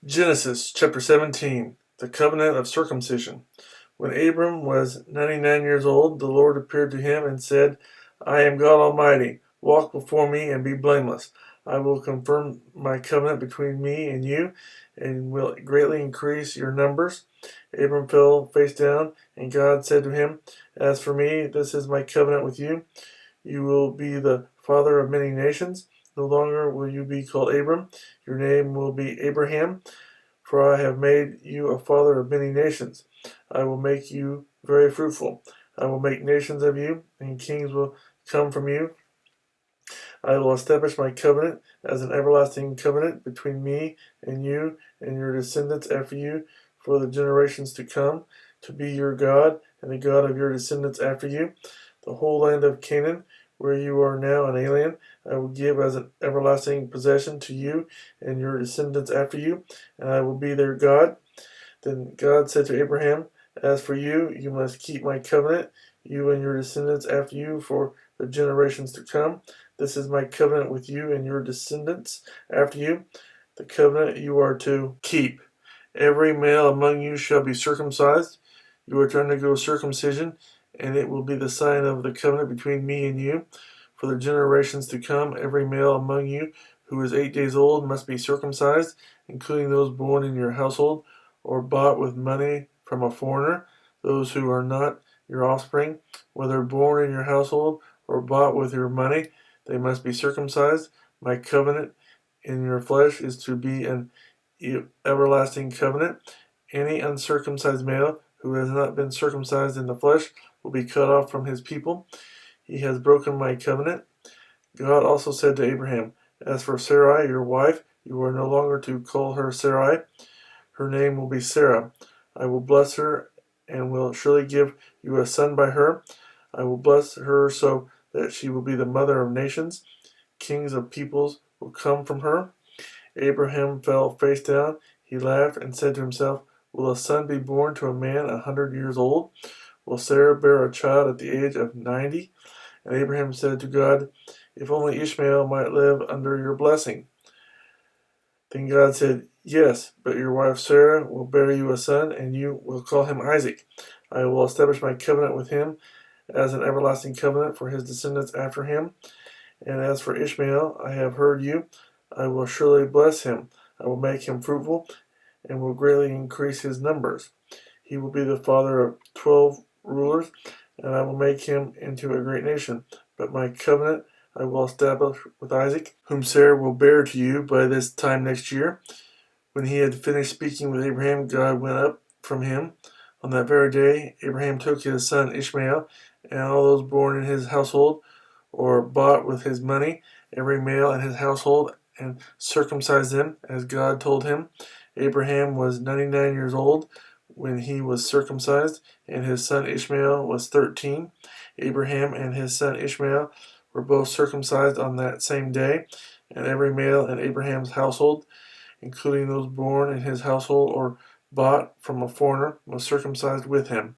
Genesis chapter 17, the covenant of circumcision. When Abram was 99 years old, the Lord appeared to him and said, I am God Almighty. Walk before me and be blameless. I will confirm my covenant between me and you, and will greatly increase your numbers. Abram fell face down, and God said to him, As for me, this is my covenant with you. You will be the father of many nations. No longer will you be called Abram. Your name will be Abraham, for I have made you a father of many nations. I will make you very fruitful. I will make nations of you, and kings will come from you. I will establish my covenant as an everlasting covenant between me and you and your descendants after you for the generations to come, to be your God and the God of your descendants after you. The whole land of Canaan, where you are now an alien, I will give as an everlasting possession to you and your descendants after you, and I will be their God. Then God said to Abraham, As for you, you must keep my covenant, you and your descendants after you for the generations to come. This is my covenant with you and your descendants after you, the covenant you are to keep. Every male among you shall be circumcised. You are to undergo circumcision, and it will be the sign of the covenant between me and you. For the generations to come, every male among you who is 8 days old must be circumcised, including those born in your household or bought with money from a foreigner, those who are not your offspring, whether born in your household or bought with your money, they must be circumcised. My covenant in your flesh is to be an everlasting covenant. Any uncircumcised male who has not been circumcised in the flesh will be cut off from his people. He has broken my covenant. God also said to Abraham, As for Sarai, your wife, you are no longer to call her Sarai. Her name will be Sarah. I will bless her and will surely give you a son by her. I will bless her so that she will be the mother of nations. Kings of peoples will come from her. Abraham fell face down. He laughed and said to himself, Will a son be born to a man 100 years old? Will Sarah bear a child at the age of 90? And Abraham said to God, If only Ishmael might live under your blessing. Then God said, Yes, but your wife Sarah will bear you a son, and you will call him Isaac. I will establish my covenant with him as an everlasting covenant for his descendants after him. And as for Ishmael, I have heard you. I will surely bless him. I will make him fruitful and will greatly increase his numbers. He will be the father of 12 rulers, and I will make him into a great nation. But my covenant I will establish with Isaac, whom Sarah will bear to you by this time next year. When he had finished speaking with Abraham, God went up from him. On that very day, Abraham took his son Ishmael and all those born in his household or bought with his money, every male in his household, and circumcised them, as God told him. Abraham was 99 years old when he was circumcised, and his son Ishmael was 13. Abraham and his son Ishmael were both circumcised on that same day, and every male in Abraham's household, including those born in his household or bought from a foreigner, was circumcised with him.